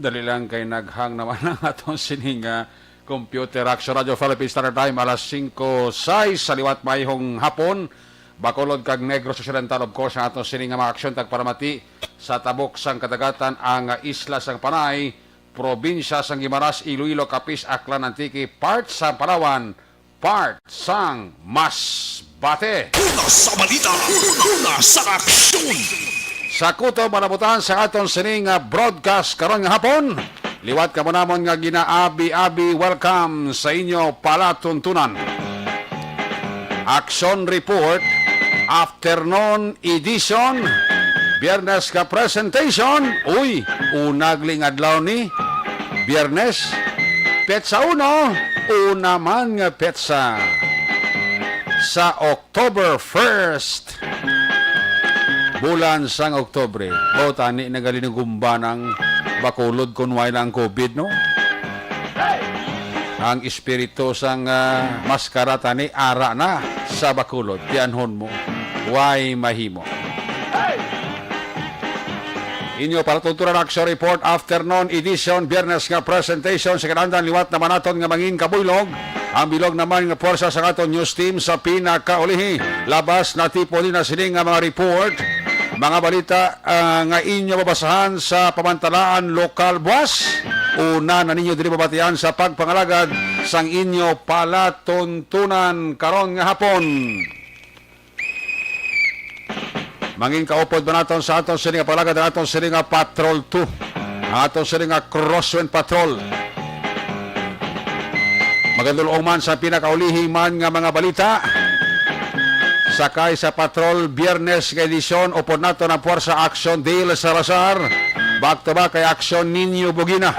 Dali lang kay naghang naman ang atong sininga computer action Radio Philippines Standard Time alas 5:06 sa liwat mayhong hapon. Bacolod kag Negros Occidental of course ang atong sininga mga aksyon tagparamati sa tabok sang kadagatan ang isla sang Panay, probinsya sang Guimaras, Iloilo, Capiz, Aklan, Antique, part sang Palawan, part sang Masbate. Una sa balita, una sa aksyon. Sa kuto manabutan sa aton sining broadcast karon nga hapon. Liwat ka mo namon nga ginaabi-abi welcome sa inyo palatuntunan. Action report, afternoon edition, Biyernes ka presentation. Uy, unagling adlaw ni Biyernes. Petsa 1, una man nga petsa sa October 1st. Bulan sang Oktobre. O tani nagalinugumba ng Bacolod kunway na ang COVID, no? Ang espiritu sang maskara tani ara na sa Bacolod. Tianhon mo. Why mahimo? Inyo para tuntunan action report afternoon edition Biyernes nga presentation sa kanandan liwat naman naton nga mangin kabuylog. Ang bilog naman nga porsa sa aton news team sa pinakaulihi. Labas na tipo din na sining nga mga report. Mga balita nga inyo babasahan sa pamantalaan lokal buwas. Una na ninyo diri babatian sa pagpangalagad sang inyo palatuntunan karon nga hapon. Mangin kaupod ba naton sa aton sining palagad ang aton sining Patrol 2. Ang aton sining Crosswind Patrol. Magandulong man sa pinakaulihi man nga mga balita. Sakay sa patrol Biyernes nga edisyon upod nato ng Puwersa Action Dale Salazar. Back to back kay Action Ninyo Bugina.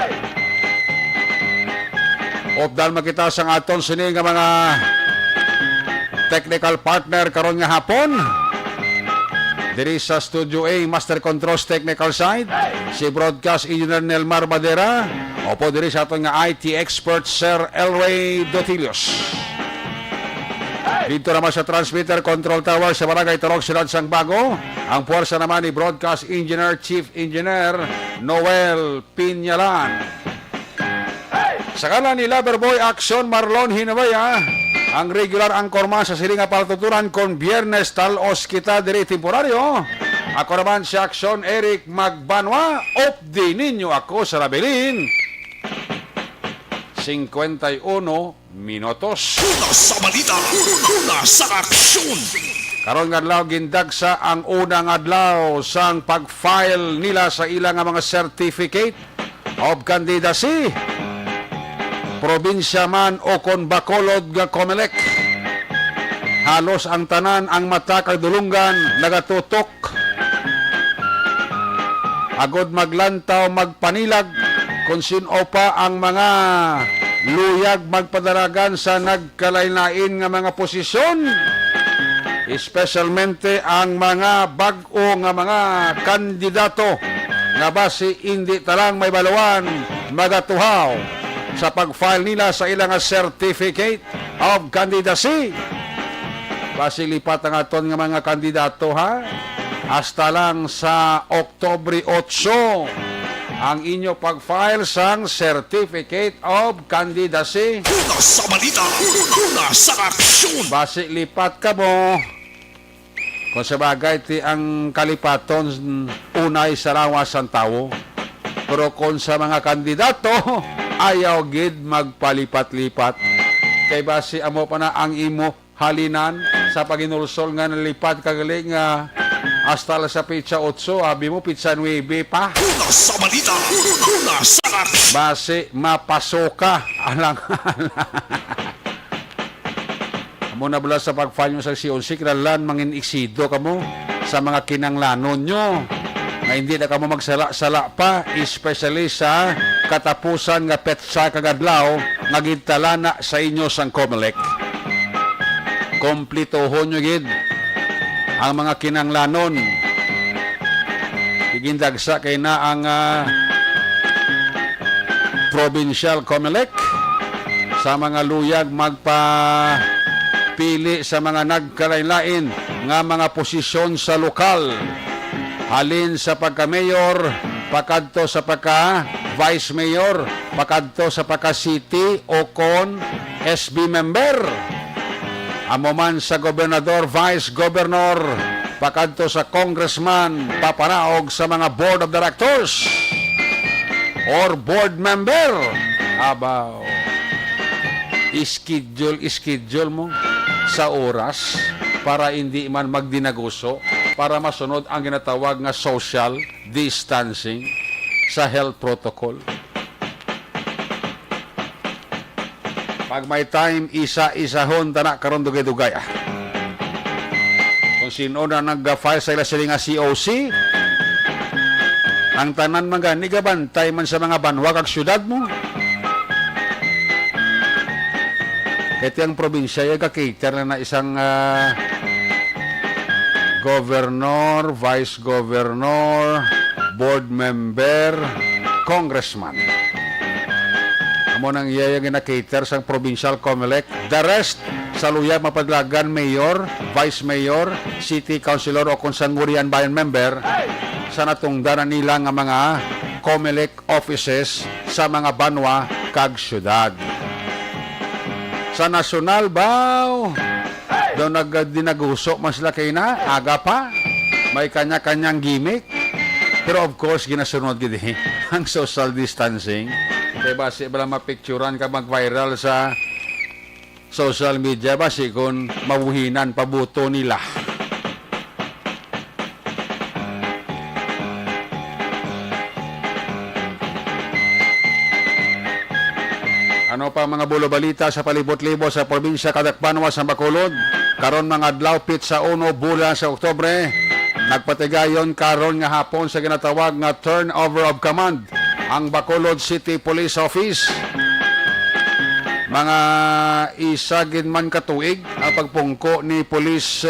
Opdal makita sang aton sini nga mga technical partner karon nga hapon. Diri sa Studio A Master Controls Technical Side si Broadcast Engineer Nelmar Badera. Opo diri sa aton nga IT expert Sir Elway Dotilios. Dito naman sa transmitter control tower sa Barangay Tarog Silad Sang Bago. Ang puwersa naman ni Broadcast Engineer Chief Engineer Noel Pinyalan. Sa kanan ni Loverboy Action Marlon Hinabaya. Ang regular anchorman sa silinga palatuturan kon Biyernes talos kita diri temporaryo. Ako naman si Action Eric Magbanwa. Opdi ninyo ako sa Labilin. 51 minutos. Una sa balita, una sa aksyon. Karon nga adlaw gindagsa ang unang adlaw sang pag-file nila sa ilang mga certificate of candidacy. Probinsya man o kon Bacolod nga Comelec. Halos ang tanan ang mata kag dulungan nagatutok. Agod maglantaw magpanilag kung sino pa ang mga luyag magpadaragan sa nagkalain-lain nga mga posisyon. Especialmente ang mga bag-o nga mga kandidato nga base hindi talang may baluan magatuhaw sa pag-file nila sa ilang certificate of candidacy. Base lipat ang aton nga mga kandidato ha. Hasta lang sa Oktobre 8 ang inyo pag-file sang Certificate of Candidacy. Una sa balita, una sa aksyon. Base lipat ka mo. Kung sa bagay ti ang kalipaton unay sa rawas ang tao. Pero kung sa mga kandidato ayaw gid magpalipat-lipat. Kay base amo pa na ang imo halinan sa paginulsol nga nalipat kagaling nga hasta sa pizza 8, abi mo pizza 9 pa. Una sa balita, una sa aksyon. Base mapasoka alang amo na bala sa pag-file nyo sa COC kinalan mangin iksido kamo sa mga kinanglanon nyo nga hindi na kamo magsala-sala pa, especially sa katapusan nga petsa kagadlaw nga gintalana sa inyo sang Comelec. Komplitohon nyo gid ang mga kinanglanon. Igindagsa kay na ang Provincial Comelec sa mga luyag magpapili sa mga nagkalain-lain nga mga posisyon sa lokal. Halin sa pagka-mayor, pakadto sa pagka Vice Mayor, pakadto sa pagka-city o kon SB member. Amo man sa gobernador, vice governor, pakadto sa congressman, papanaog sa mga board of directors or board member. Abaw. Schedule mo sa oras para hindi man magdinaguso, para masunod ang ginatawag nga social distancing sa health protocol. Pag may time, isa-isahon tanak karon dugay-dugay. Kung sino na nag-file sa ila sila nga COC, ang tanan man gani gabantay man sa mga banwa kag syudad mo. Ito ang probinsya, yung kakater na isang governor, vice governor, board member, congressman. Amo nang iya yung ginakater sa provincial COMELEC. The rest, sa luya mapadlagan, mayor, vice mayor, city councilor o konsangurian bayan member, sa natungdanan nila nga mga COMELEC offices sa mga banwa kag syudad. Sa nasyonal baw, doon nagdinaguso mas sila kayo na, aga pa, may kanya-kanyang gimmick. Pero of course, ginasunod gini ang social distancing. Kaya basi bala mapicturan ka mag-viral sa social media, basi kung mabuhinan pabuto nila. Ano pa mga bulo balita sa palibot-libot sa probinsya Kadakbanwa sa Bacolod? Karon mga adlaw sa 1 bulan sa Oktubre, nagpatigayon karon nga hapon sa ginatawag nga turnover of command ang Bacolod City Police Office. Mga isagin man katuig ang pagpungko ni Police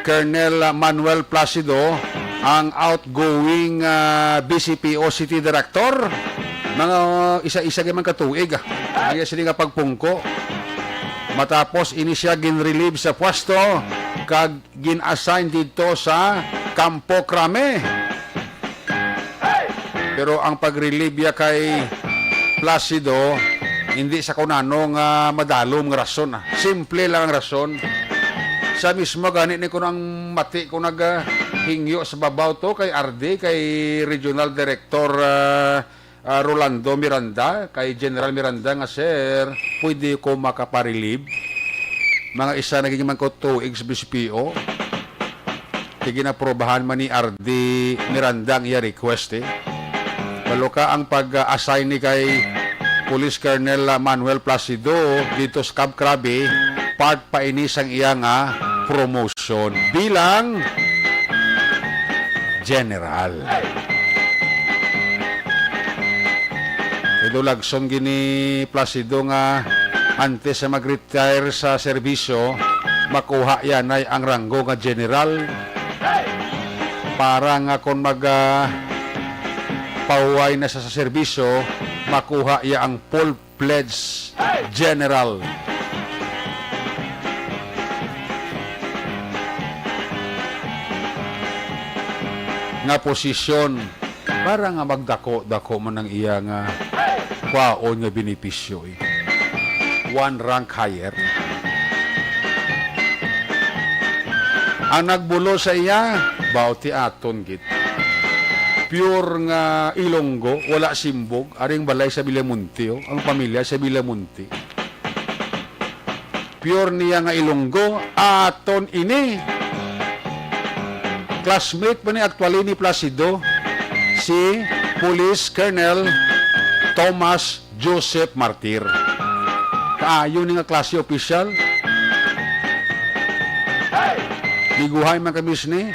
Colonel Manuel Placido, ang outgoing BCPO City Director. Mga isa-isa man katuig ang sila nga pagpungko. Matapos ini siya gin-relieve sa pwesto kag gin-assign dito sa Campo Crame. Pero ang pag-relieve ya kay Placido hindi sa kunano nga madalom nga rason. Simple lang ang rason. Sa mismo gani ni ko nang mati ko naghingyo sa babaw to kay RD, kay Regional Director Rolando Miranda, kay General Miranda nga, sir, pwede ko makaparelieve. Mga isa naging man ko tuig sa BCPO. Ginaprobahan man ni RD Miranda ang iya request Balo ka ang pag-assign ni kay Police Colonel Manuel Placido dito sa Camp Crame, part pa inis ang iya nga promotion bilang general. Idulagson gini Placido nga antes sa mag-retire sa serbisyo, makuha yan ay ang ranggo nga general para nga kung pahuway na sa serbisyo, makuha ya ang full-fledged general. Nga posisyon para nga magdako-dako man ang iya nga kwaon nga benepisyo. One rank higher. Ang nagbulo sa iya, bauti aton git. Pure nga Ilonggo, wala simbog, aring balay sa Villamonte, ang pamilya sa Villamonte. Pure niya nga Ilonggo, aton ini. Classmate pa ni actually ni Placido, si Police Colonel Thomas Joseph Martir. Kaayo ni nga klase official. Diguhay man kami ni.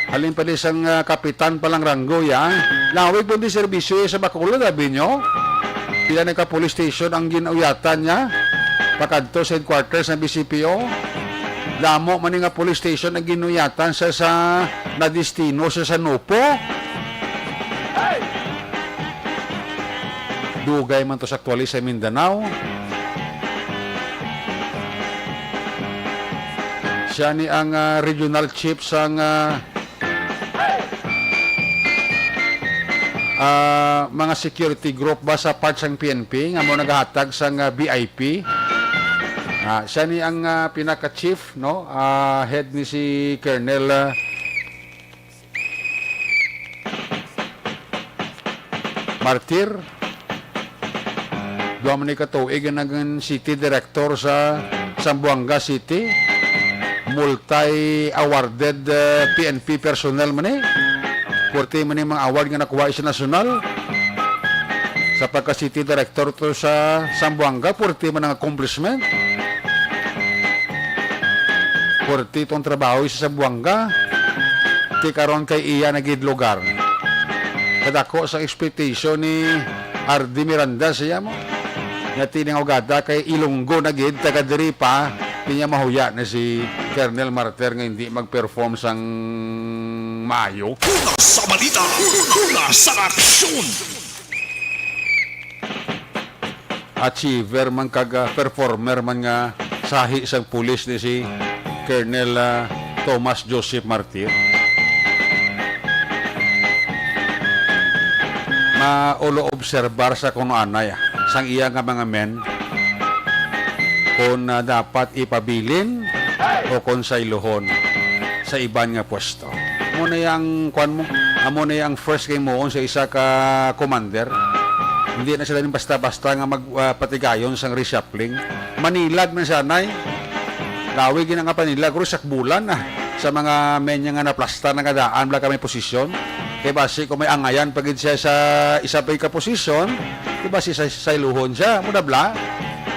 Halin pa isang kapitan palang ranggo ya. Lawig po di serbisyo sa Bacolod, sabi nyo. Pila na ka police station ang ginauyatan niya. Pakadto sa headquarters ng BCPO. Damo man nga police station ang ginuyatan sa nadistino sa Sanupo. Dugay man to sa aktuali sa Mindanao. Siya ni ang regional chief sang mga security group ba sa part sang PNP nga mo nagahatag sang VIP. Siya ni ang pinaka-chief, no? Head ni si Colonel Martir. Duwa man ni katuig ang city director sa Zamboanga City. Multi-awarded PNP personnel man eh. Kurti man mga award nga nakuha sa nasyonal. Sa pagka-city director to sa Zamboanga, kurti man ang accomplishment. Kurti itong trabaho sa Zamboanga. Ti karon kay iya nagid lugar. Kadako sa expectation ni Ardi Miranda siya mo. Nga tinangogada kay Ilonggo na gid taga diri pa pinya mahuya na si Colonel Martir nga hindi mag-perform sang maayo. Una sa balita, una sa aksyon. Achiever man kag performer man nga sahi sang pulis ni si Colonel Thomas Joseph Martir. Maulo obserbar sa kuno anay sang iya nga mga men kung dapat ipabilin o kung sa iluhon sa iban nga pwesto. Amo na yang kwan mo, amo na yang first game mo sa isa ka commander. Hindi na sila basta-basta nga magpatigayon sang reshuffling. Manilag man sanay. Lawig gina nga panilag rusak bulan sa mga menya nga naplasta nga daan bla kami posisyon. Kaya basi kung may angayan pagid siya sa isa pa ka posisyon, kaya basi sa iluhon siya. Muna bla,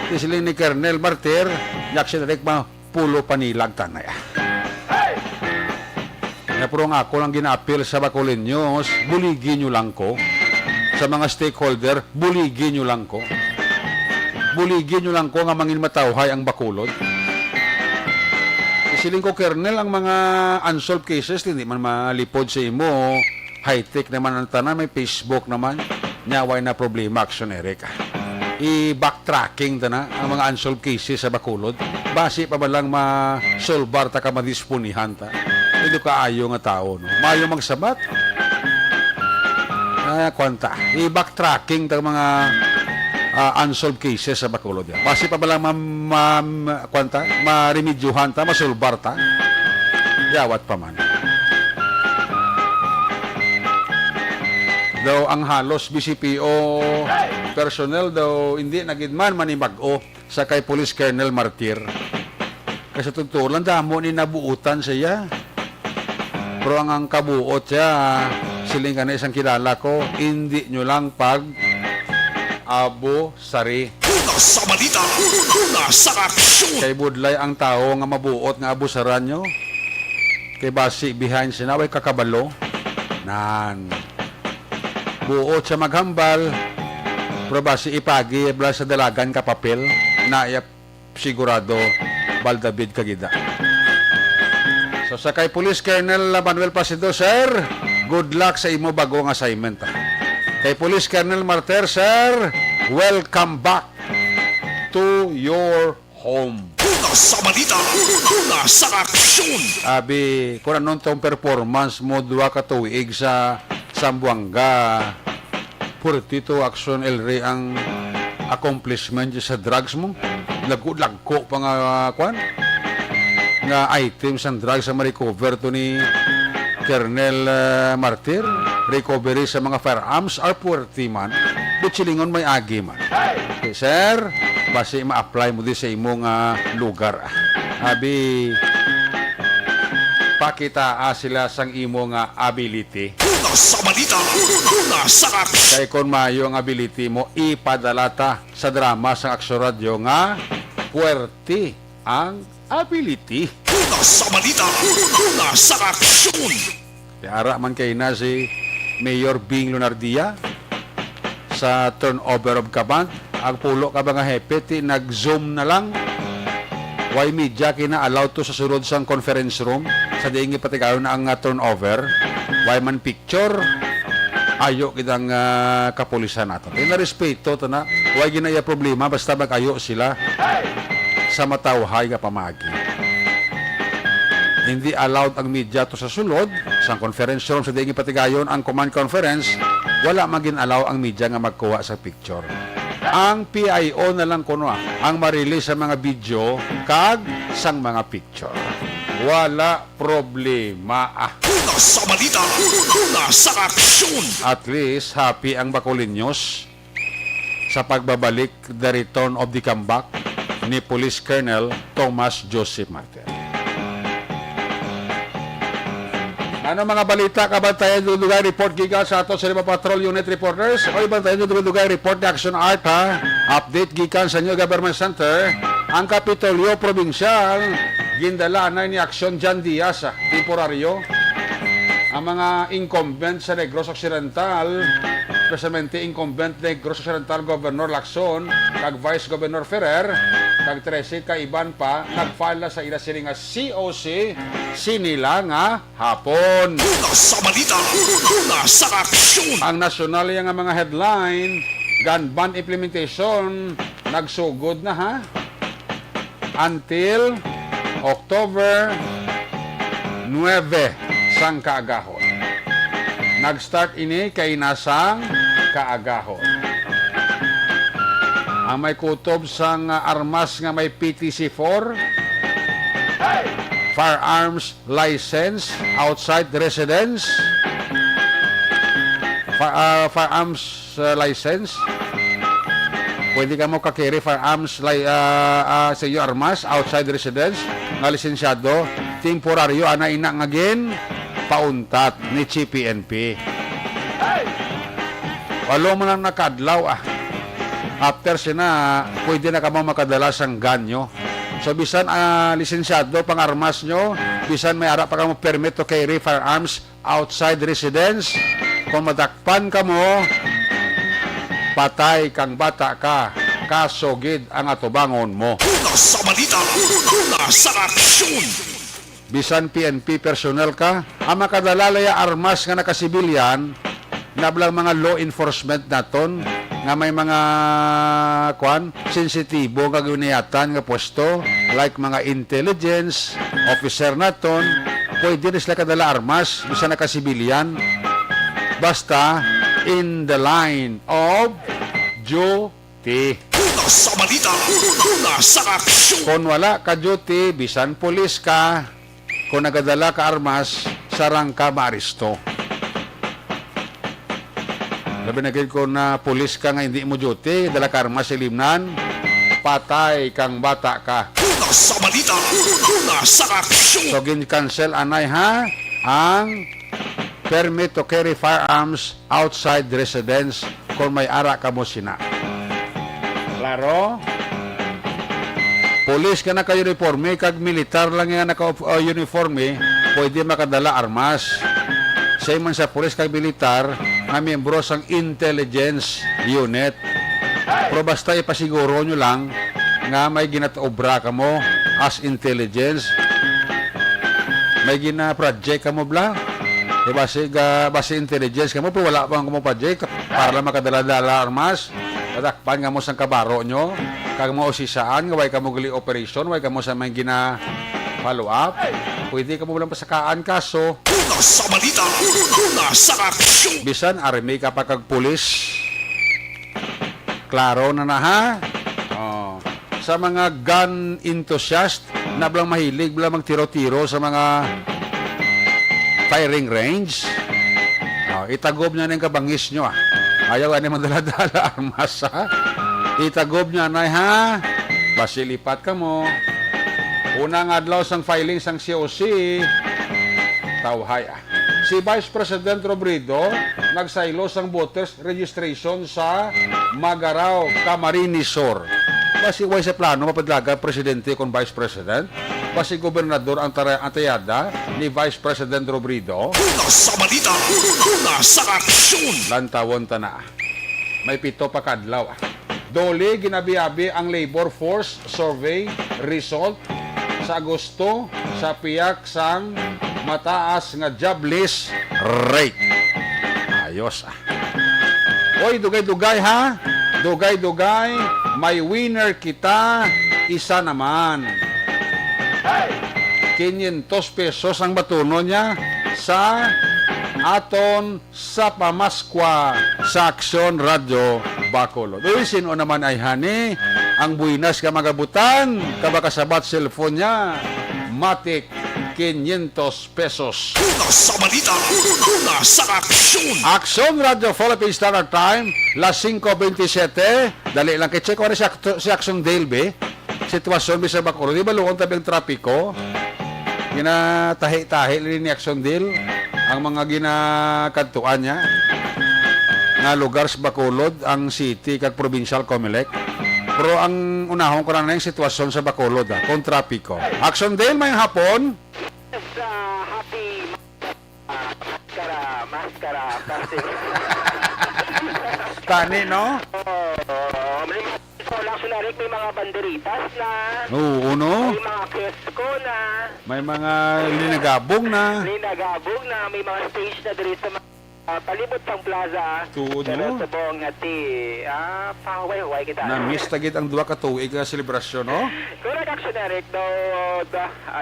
isiling ni Colonel Martir, yak siya direct pulo panilag tanay. Kaya pero nga ako lang gina-appeal sa Bacolod News, buligin nyo lang ko. Sa mga stakeholder, buligin nyo lang ko. Buligin nyo lang ko nga mangin matawhay ang Bacolod. Isiling ko, Colonel, ang mga unsolved cases, hindi man malipod sa imo. High-tech naman ang tanan, may Facebook naman. Nyaway na problema, aksyonery ka. I-backtracking na ang mga unsolved cases sa Bacolod. Basi pa ba lang ma-solvar ta ka madispunihan ta. Hindi ka ayo nga tao, no? Mayo magsabat. Kwanta. I-backtracking ta mga unsolved cases sa Bacolod. Basi pa ba lang ma-remedyohan ta, ma-solvar ta. Yawat pa man. Daw ang halos BCPO personnel daw hindi nagidman manibag-o sa kay Police Colonel Martir. Kasi tutulan damo ni nabuutan siya. Pero ang kabuot siya, siling ka na isang kilala ko, hindi nyo lang pag abo sari. Una sa balita, una sa aksyon. Kay budlay ang tao nga mabuot nga abusaran nyo. Kay basi behind sinaway kakabalo. Nan. Buot sa maghambal, pero basi ipagi bla sa dalagan ka papel na iya sigurado baldabid kagida. So sa kay Police Colonel Manuel Placido, sir, good luck sa imo bagong assignment. Kay Police Colonel Martir, sir, welcome back to your home. Una sa balita, una sa aksyon. Abi, kung anong tong performance mo duwa ka tuig sa Zamboanga, purtito action elre ang accomplishment sa drugs mo. Lagko pa nga kwan nga items ang drugs ang ma-recover to ni Colonel Martir. Recovery sa mga firearms are purti man, butsilingon may agi man. Okay, sir, basi ma-apply mo di sa imong lugar. Abi, pakita sila sang imong ability. Una sa balita, una sa aksyon. Kay kon mayo ang ability mo, ipadala ta sa drama sang Aksyon Radio nga puwerti ang ability. Una sa balita, una sa aksyon. Ara man kay na si Mayor Bing Lunardia sa turnover of command. Ang pulo ka ba nga hepe, nag-zoom na lang. Why media kina allowed to sa sunod sang conference room sa diingi patigayon na ang turnover. Why man picture ayo kitang kapulisan nato. Pinarespeto to na. Why ginaya problema basta mag-ayo sila sa matawhay nga pamagi. Hindi allowed ang media to sa sulod sa conference room sa diingi patigayon ang command conference wala magin allow ang media nga magkuha sa picture. Ang PIO na lang kuno ang ma-release sa mga video kag sang mga picture. Wala problema. Una sa balita, una sa aksyon. At least happy ang Bacolinios sa pagbabalik, the return of the comeback ni Police Colonel Thomas Joseph Martir. Ano mga balita, kabantayan dugay report giga sa ato sa Lima Patrol Unit Reporters? O ibantayan dugay report ni Action Art ha? Update gikan sa New Government Center. Ang Kapitolyo Provincial gindala na ni Action Jan Diaz temporaryo. Ang mga incumbent sa Negros Occidental, especialmente incumbent Negros Occidental Governor Lacson kag Vice Governor Ferrer kag 13 ka iban pa nagfile sa ila sila nga COC sinila nga hapon. Una sa balita, una sa aksyon. Ang nasyonal nga mga headline gun ban implementation nagsugod na ha until October 9 sang kaagahon. Nag-start ini kay nasang kaagahon. Ang may kutob sang armas nga may PTC-4, firearms license outside residence, firearms license, pwede ka mo kakiri firearms sa iyo armas outside residence nga lisensyado, temporaryo ana ina nga gin pauntat ni CPNP. Walo mo nang nakadlaw after sina pwede na ka mo makadala sang ganyo. So bisan lisensyado pang armas nyo, bisan may ara pa ka mo permit to carry firearms outside residence, kung madakpan ka mo, patay kang bata ka, kasugid ang atubangon mo. Una sa balita, una sa aksyon. Bisan PNP personnel ka, ang makadalalaya armas nga nakasibilyan, nablang mga law enforcement naton, nga may mga sensitibo nga guniyatan nga pwesto, like mga intelligence officer naton, pwede na sila kadala armas, bisan nakasibilyan, basta in the line of duty. Una sa balita, una sa aksyon. Kung wala ka duty, bisan pulis ka, kung nagadala ka armas, sarang ka maaristo. Sabi na ko na pulis ka nga hindi mo duty, dala ka armas ilimnan, patay kang bata ka. Una sa balita, una sa aksyon. So gin-cancel anay ha ang permit to carry firearms outside residence kung may ara ka mo sina. Klaro? Pulis ka naka-uniforme, kag militar lang nga naka-uniforme, pwede makadala armas. Same man sa pulis kag militar, nga miyembro sang intelligence unit. Pero basta ipasiguro nyo lang, nga may ginatobra ka mo as intelligence, may gina-project ka mo bla, base intelligence ka mo, pero wala pang mo project, para lang makadala-dala armas, padakpan nga mo sang kabaro nyo, kag mo usisaan, nga way ka mo gali operation, way ka mo sa may gina follow up, pwede ka mo lang pasakaan kaso. Una sa balita, una sa aksyon. Bisan, army ka pa kag pulis. Klaro na na ha? Oh. Sa mga gun enthusiast, na blang mahilig, blang magtiro-tiro sa mga firing range, itagob niya na yung kabangis nyo Ayaw ani madala-dala armas ha? Itagob niya na ha? Basilipat ka mo. Unang adlaw sang filing sang COC, tawhay si Vice President Robredo nagsaylo sang voters registration sa Magaraw, Camarines Sur. Basi way sa plano mapadlaga presidente kon Vice President, basi gobernador ang tayada ni Vice President Robredo. Una sa balita, una sa aksyon. Lantawon ta na. May 7 pa kadlaw. Dole ginabiabi ang labor force survey result sa Agosto sa piyak sang mataas nga jobless rate. Ayos Oy, dugay-dugay ha? Dugay-dugay, may winner kita, isa naman. 500 pesos ang batuno niya sa aton sa pamaskwa sa Aksyon Radio Bacolod. Uy, sino naman ay hani ang buinas ka magabutan kabakasabat cellphone niya Matic 500 pesos. Una sa balita, una sa aksyon. Aksyon Radio Philippine Standard Time, las 5:27. Dali lang kay check ko si Aksyon Dale be. Sitwasyon sa Bacolod, di ba luon tabi ang trapiko? Ginatahi-tahi rin ni Aksyon Dale ang mga ginakadtuan niya nga lugar sa Bacolod, ang city kag provincial Comelec. Pero ang unahon ko lang na yung sitwasyon sa Bacolod kung trapiko. Aksyon Dale, may hapon. Happy Maskara Festival. Tani, no? Nationalic, may mga banderitas na, Oo, no? may mga kiosco na, May mga linagabong na. linagabog na, may mga stage na diri sa mga palibot sang plaza. Tuod, Pero no? sa buong ati, pahuway-huway kita. Na-miss tagit ang duwa ka tuig nga selebrasyon, no? Correct, Action Eric,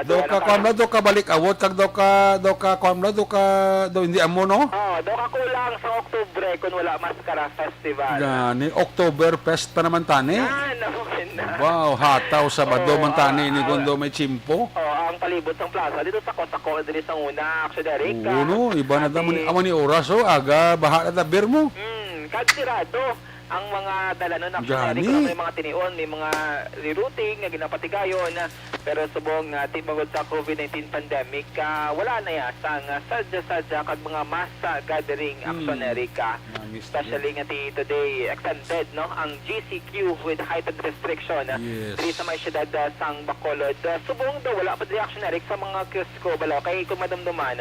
Do ka kwamla, do ka balik awot, kag do ka kwamla, do hindi amo, no? do ka kulang sa Oktubre kung wala Maskara Festival. Gani, Oktoberfest pa naman tani. Naman na. Wow, hataw Sabado man tani ni kundo may chimpo. Ang palibot ng plaza dito sa Kosako dito sa una, Action Eric. Oo, no? Iba na daman ni oras, oh. Aga, baha na dabir mo. Kadsirado ang mga dala nun, Action Gani. Eric. May mga tinion, may mga rerouting na ginapatigayon. Pero subong timagod sa COVID-19 pandemic, wala na yasang sadya-sadya kag mga mass gathering, Action Eric. Especially nga today extended no ang GCQ with heightened restriction Yes. diri sa may syudad sang Bacolod. Subong daw wala pa reaction Eric sa mga kiosco balaw kay kung madamduman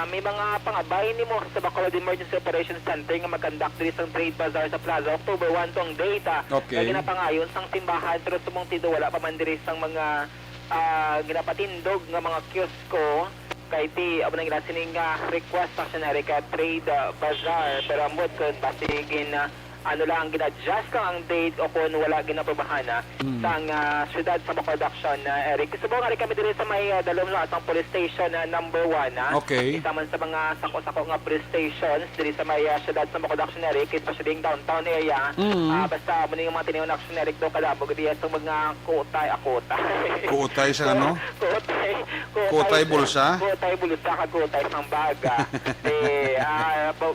may mga pangabay nimo sa Bacolod Emergency Operations Center nga mag-conduct diri sang trade bazaar sa plaza October 1 tong data Okay. nga ginapangayon sang timbahan pero subong tido wala pa man diri sang mga ginapatindog nga mga kiosco kay ti abo nang ginasining request sa America trade bazaar pero amot kun basigin ano lang gina-adjust ka ang date o kung wala ginaprobahan sang syudad sa Bacolod Action Eric. Subong nga rin kami diri sa may dalawang lang atang police station number 1 Okay. isa man sa mga sako-sako nga police stations diri sa may syudad sa Bacolod Action Eric especially yung downtown area. Basta mo yung mga tiniyon Action Eric do kalabog diya sa mga kotay. Kuutay sa ano? Kotay bulsa? Kotay bulsa kag kotay sang baga.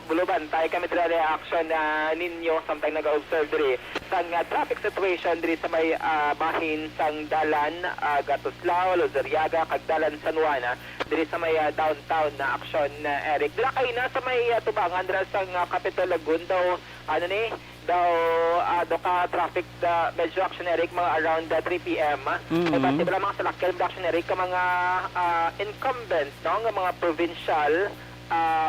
Buluban tayo kami diri reaction ninyo samtang nag-observe diri sang traffic situation diri sa may bahin sang dalan Gatuslao, Lozeriaga kag dalan San Juan diri sa may downtown na Action Eric. Dira kay na sa may tubangan dira sang Capitol Lagoon daw ka traffic medyo Action Eric mga around 3 p.m. Basta bala mga salakyan Action Eric ka mga incumbent no nga mga provincial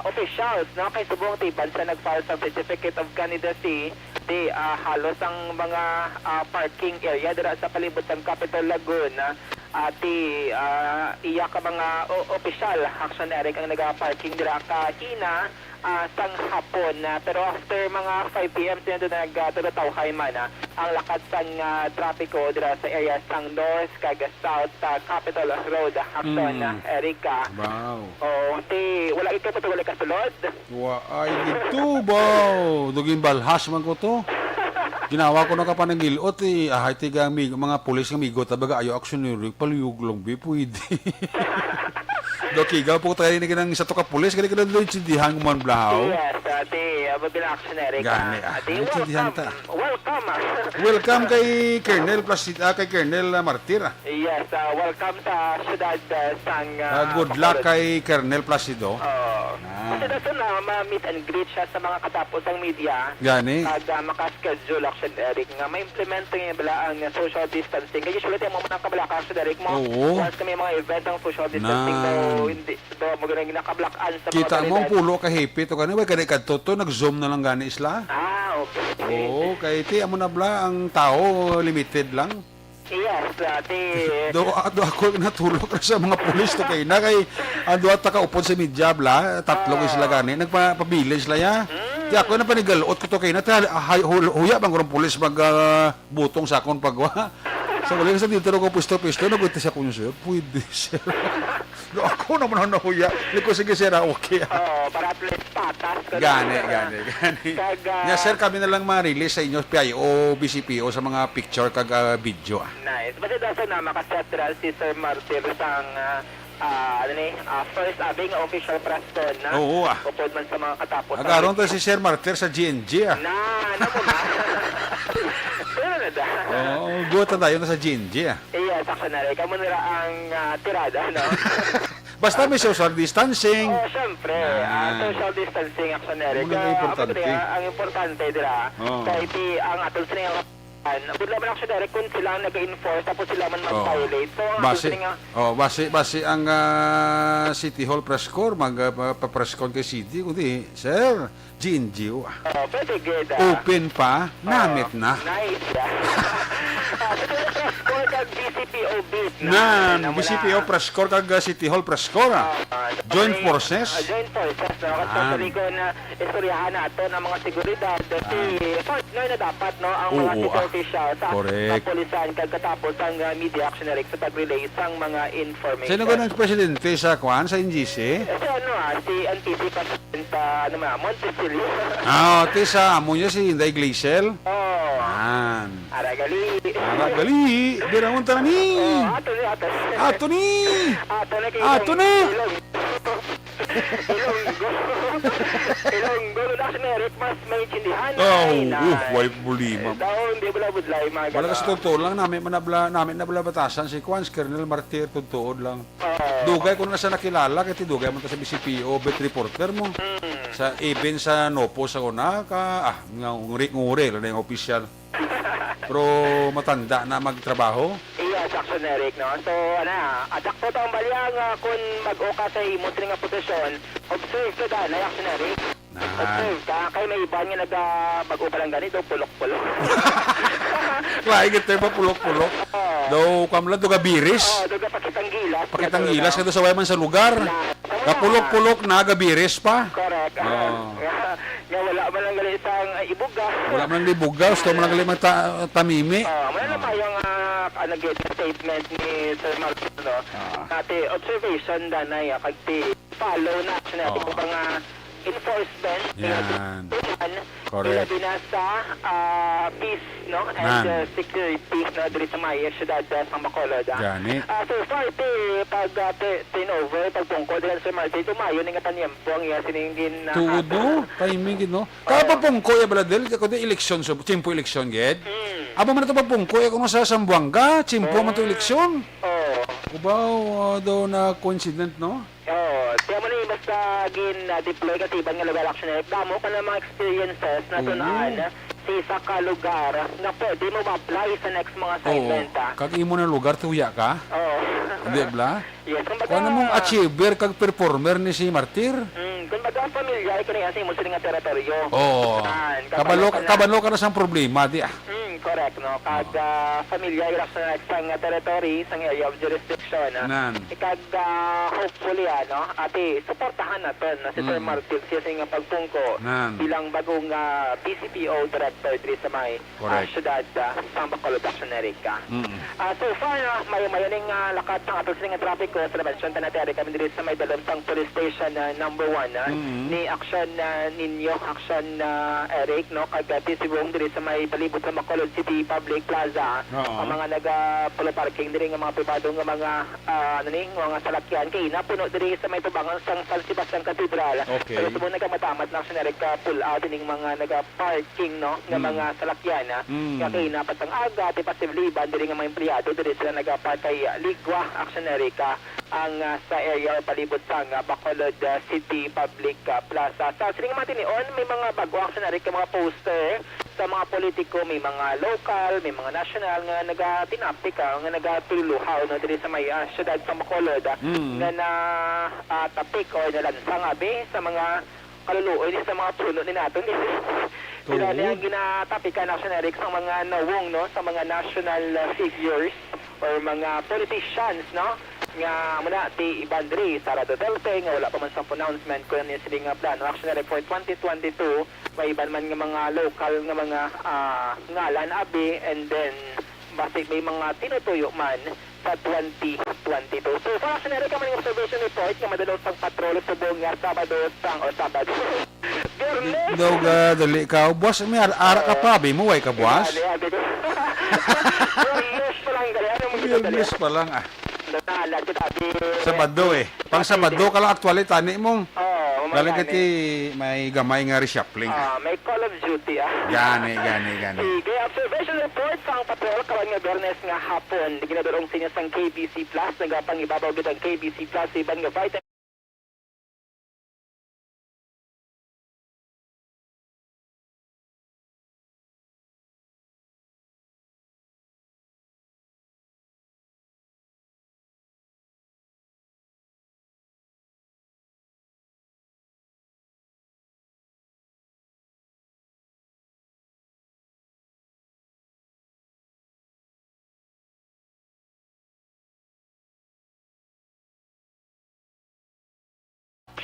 officials no kay subong tiban sa nag-file sa certificate of candidacy di halos ang mga parking area dira sa palibot ng Capitol Lagoon iya ka mga official Action Eric ang nag-parking dira ka hina sang hapon pero after mga 5 p.m. tinado nagtutawhay man ang lakad sang trapiko dira sa area sang north kag south Capitol Road Action Erica. Wow. Wala ito pa wala kasulod. Ay, dito ba? Dugin balhas man ko to. Ginawa ko na kapanangilot ahay tiga mga pulis ng migo tabaga ayo action ni paliyog lang bi pwede. Doki, po tayo na kinang isa to ka pulis, kaya kinang doon sindihan man blahaw. Yes, mabila Action Eric. Gani, sindihan ta. Welcome. Welcome kay Colonel Placida, kay Colonel Martir. Yes, welcome sa syudad sang Good luck kay Colonel Placido. Kasi daso na ma-meet and greet siya sa mga katapos ang media. Gani. Kag makaschedule Action Eric nga ma-implement niya bala ang social distancing. Kaya usually tayo mo nang kabala ka Action Eric mo. Oo. Once kami mga event ang social distancing hindi mo ganang ginakablakan sa mga Kita mo ang otoridad. pulo ka happy to kanina, kaya kadto to nag-zoom na lang gani isla. Okay. Oo, kay ti amo na bla ang tao limited lang. Yes, Do ako natulog na sa mga pulis to kay na kay ando at kaupod sa media bla, tatlong isla gani nagpabilis la ya. Di ako na panigalot ko to kay na huya bang kurang pulis mag butong sa akon pagwa. Sa wala sa dito ko pisto nagutis ako niyo sir. Pwede sir. Do ako Ako naman ang nahuya. Liko sige sir, okay. Para at least patas. Gani. Nya sir, kami na lang ma-release sa inyo PIO, BCPO sa mga picture kag video. Nice. Basta daso na makasatral si Sir Martir sang first abing official press con na. Oo. Upod man sa mga katapos. Agaron to si Sir Martir sa GNG. Na mo na. Pero na da. Guta tayo na sa GNG. Iya, saksanari. Kamu nila ang tirada, no? Basta may social distancing. Siyempre. Social distancing actionary. Ang importante. Ang importante dira. Kahit ang atol sa nga Budla man actionary kung sila nag-enforce tapos sila man mag-violate. So, ang atol sa base ang City Hall press corps magpa-press con kay City kundi sir GNG. Pwede good. Open pa, namit na. Nice. BCPO beat BCPO press corps kag City Hall press corps. Joint forces. Joint forces. Kasi ko na istoryahan nato ng mga seguridad. Kasi partner na dapat no ang mga city officials sa kapulisan kagkatapos ang media actionary sa pag-relay sang mga information. Sino ko ng presidente sa Kwan sa NGC? Si NPC President Montecillo. Tisa amo niya si Inday Glacial. Aragali. Biramon ta ni. Ato ni. Ilonggo na Eric mas may tindihan. Way bulima. Daon di bulabudlay mga. Wala kasi totoo lang namin nabla batasan si Kwan Colonel Martir totoo lang. Dugay ko na sa nakilala kay dugay man ta sa BCPO bet reporter mo. Sa even sa Nopo sa una ka nguri lang yung official. Pero matanda na magtrabaho. Iya, Jackson Eric, no? So, adak po itong balyang kung mag-uka sa imong nga posisyon, observe ka na, Jackson Eric. Observe ka, kaya may iba nga mag-uka lang ganito, pulok-pulok. Lain kita pa pulok-pulok. Daw kamla do gabiris. Do pakitang gilas. Pakitang gilas kada sa man sa lugar. Kapulok-pulok na gabiris pa. Correct. Nga wala man lang gali isang ibuga. Wala man lang ibuga, gusto man lang gali tamimi. Wala na pa yung statement ni Sir Martin, no? Kati observation danay kagti follow na action natin kung mga enforcement. Yan. Correct. Ilabi na sa peace, no? And security na diri sa Maya, syudad sa Bacolod. Gani. So far, pag turnover, pagpungko, dahil sa Martin, tumayo nga tanyempo ang iya siningin na tuod no? Timing no? Kapapungko ya baladel, kundi eleksyon, so timpo eleksyon ged. Aba man ito papungko, kung nasa Sambuanga, timpo man ito eleksyon. Ubaw, daw na coincident, no? Kaya mo na yung basta gin-deploy kasi ibang nga lugar action. Damo ka ng mga experiences na tunaan sa isa ka lugar na pwede mo ma-apply sa next mga assignment. Kag imo na lugar, tuya ka? Hindi bla? Yes, kung ano mong achiever kag performer ni si Martir? Kung baga familiar ko na yan sa imo nga teritoryo. Kabalo ka na sa problema, di correct, no? Kag familiar sa isang territory, sa area of jurisdiction. Kag hopefully, ati, supportahan natin na si Sir Martin siya sa pagpungko bilang bagong PCPO director diri sa may syudad sa Bacolod Action Erica. So far, mayaning lakat ng ato sa trapiko sa Labansyon Tanateri kami diri sa may dalawang police station number 1 ni action ninyo, action Eric, no? Kag sibong diri sa may palibot sa Bacolod City Public Plaza. Ang mga nag-pulo parking diri nga mga pribado nga mga mga salakyan kay napuno diri sa may tubangan sang San Sebastian Cathedral. Pero subong nagkamatamat na action Eric pull out dining mga nag-parking, no? Nga mga salakyan nga kay napatang aga ti passively ban diri nga mga empleyado diri sila nag-park kay Ligwa action Eric ang sa area palibot sa Bacolod City Public Plaza. Sa sining matinion may mga bago action Eric mga poster sa mga politiko, may mga local, may mga national nga nagatinapik nga nagatuluhaw na diri sa may syudad sa Bacolod nga na tapik o nalansang abi sa mga kaluluoy sa mga puno ni natin. Sila na yung ginatapikan action Eric sa mga nawong, no? Sa mga national figures or mga politicians, no? Nga muna ti Ibandri, Sara Duterte, nga wala pa man sa pronouncement ko yung siling plano. Actually, for 2022, may iban man nga mga local nga mga ngalan abi, and then basic may mga tinutuyo man sa 2022. So, sa action ka man observation report nga madalo sang patrol subong nga Sabado sang o Sabado. Biyernes. Dog, dali ka. Buwas, may ara ka pa, bimuway ka, buwas? Biyernes pa lang gali. Ano mo Biyernes pa lang, ah. Natalag kita. Sabado, eh. Pang Sabado ka lang actually, tani mo. Oo, Galing kiti, may gamay nga reshuffling. may Call of Duty Gani. Sige, observation report sang patrol kawan nga Biyernes nga hapon. Ginadurong sinya sang KBC Plus, nagapang ibabaw gid ang KBC Plus iban nga vitamin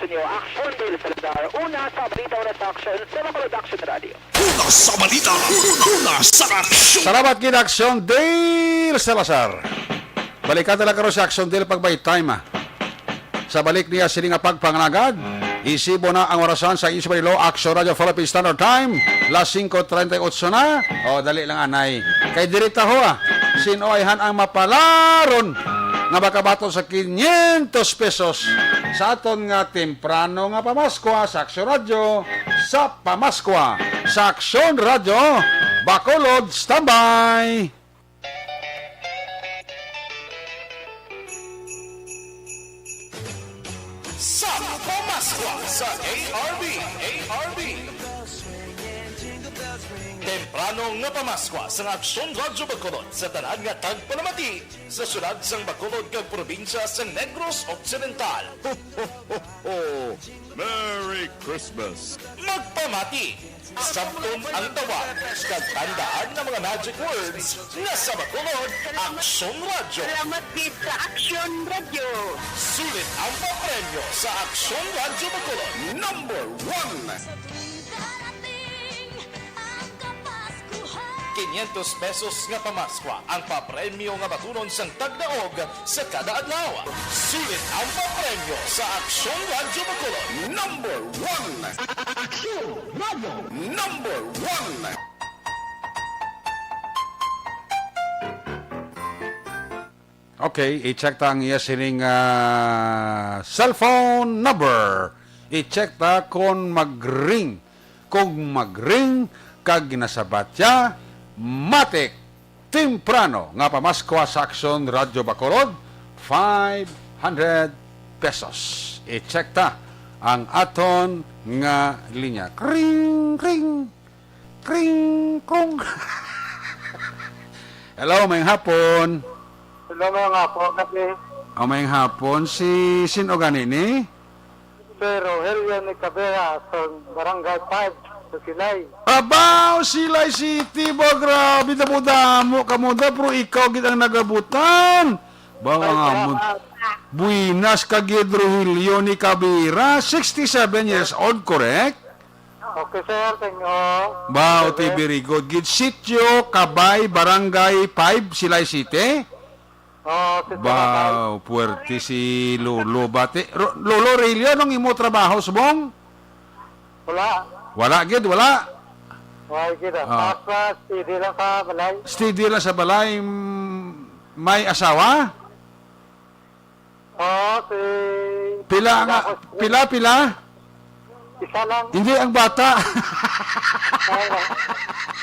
nyo. Action Bill Salazar. Una sa balita na sa action sa Bacolod Action Radio. Una sa balita. Una sa aksyon. Salamat kid Action Dale Salazar. Balikan talaga ro sa Action Dale pag by time, ah. Sa balik niya sili nga pagpanganagad, isibo na ang orasan sa Isip Manilo, Action Radio Philippine Standard Time, las 5:38 na. O, dali lang anay. Kay dirita ho, ah. Sinoayhan ang mapalaron nga makabato sa 500 pesos sa aton nga temprano nga pamaskwa sa Action Radio sa pamaskwa sa Action Radio Bacolod standby. Sa pamaskwa sa ARB. Temprano nga pamaskwa sa Aksyon Radyo Bacolod sa tanan nga tagpalamati sa syudad sang Bacolod kag probinsya sa Negros Occidental. Ho, ho, ho, ho. Merry Christmas! Magpamati! Sabton ang tawag kag tandaan ng mga magic words nga sa Bacolod Aksyon Radyo. Salamat din sa Action Radio. Sulit ang papremyo sa Aksyon Radyo Bacolod. Number 1! 500 pesos nga pamaskwa ang papremyo nga batunon sang tagdaog sa kada adlaw. Sulit ang papremyo sa Aksyon Radyo Bacolod. Number 1! Aksyon Radio! Number 1! Okay, i-check ta ang iya sining cellphone number. I-check ta kung mag-ring. Kung mag-ring, kag ginasabat siya, matik, temprano, nga pamaskwa sa Aksyon Radio Bacolod, 500 pesos. I-check ta ang aton nga linya. Kring, kring, kring, kong. Hello, mayang hapon. Hello mga po, kasi Mayang hapon, si sino ganini? Sir Rogelio ni Cabera sa Barangay 5 sa Silay. Abaw, Silay City, ba, grabe, damo-damo, kamuda, pero ikaw gid ang nagabutan. Bawa nga mo, buinas ka gid Rogelio ni Cabera, 67 years old, correct? Okay sir, thank you. Baw, very good. Gid sityo, Kabay, Barangay 5, Silay City. Oh, si Baw, puwerte si Lolo. Bate, Lolo Rogelio, anong imo trabaho, subong? Wala. Wala, gid, wala. Wala kita. Ah. Tapos, hindi lang sa balay. Steady lang sa balay, may asawa? Oh, si... Pila nga, pila? Isa lang. Hindi ang bata.